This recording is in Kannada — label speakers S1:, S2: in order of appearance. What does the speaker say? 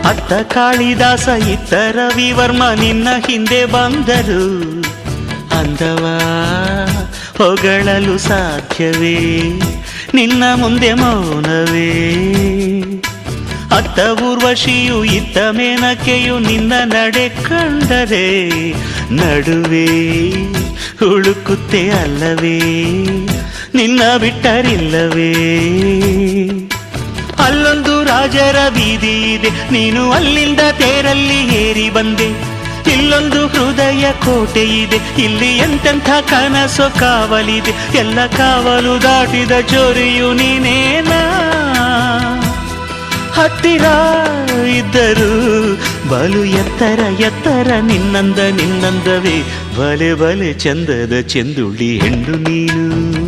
S1: ಅತ್ತ ಕಾಳಿದಾಸ ಇತ್ತ ರವಿವರ್ಮ ನಿನ್ನ ಹಿಂದೆ ಬಂದರು. ಅಂದವ ಹೊಗಳಲು ಸಾಧ್ಯವೇ, ನಿನ್ನ ಮುಂದೆ ಮೌನವೇ. ಅತ್ತ ಊರ್ವಶಿಯು ಇತ್ತ ಮೇನಕೆಯು ನಿನ್ನ ನಡೆ ಕಂಡರೆ ನಡುವೆ ಹುಡುಕುತ್ತೆ ಅಲ್ಲವೇ, ನಿನ್ನ ಬಿಟ್ಟರಿಲ್ಲವೇ. ಅಲ್ಲೊಂದು ರಾಜರ ಬೀದಿ ಇದೆ, ನೀನು ಅಲ್ಲಿಂದ ತೇರಲ್ಲಿ ಏರಿ ಬಂದೆ. ಇಲ್ಲೊಂದು ಹೃದಯ ಕೋಟೆ ಇದೆ, ಇಲ್ಲಿ ಎಂತೆಂಥ ಕನಸು ಕಾವಲಿದೆ. ಎಲ್ಲ ಕಾವಲು ದಾಟಿದ ಚೋರಿಯು ನೀನೇನಾ. ಹತ್ತಿರ ಇದ್ದರು ಬಲು ಎತ್ತರ ಎತ್ತರ ನಿನ್ನಂದವೇ. ಬಲೆ ಬಲೆ ಚಂದದ ಚೆಂದುಳ್ಳಿ ಹೆಣ್ಣು ನೀನು.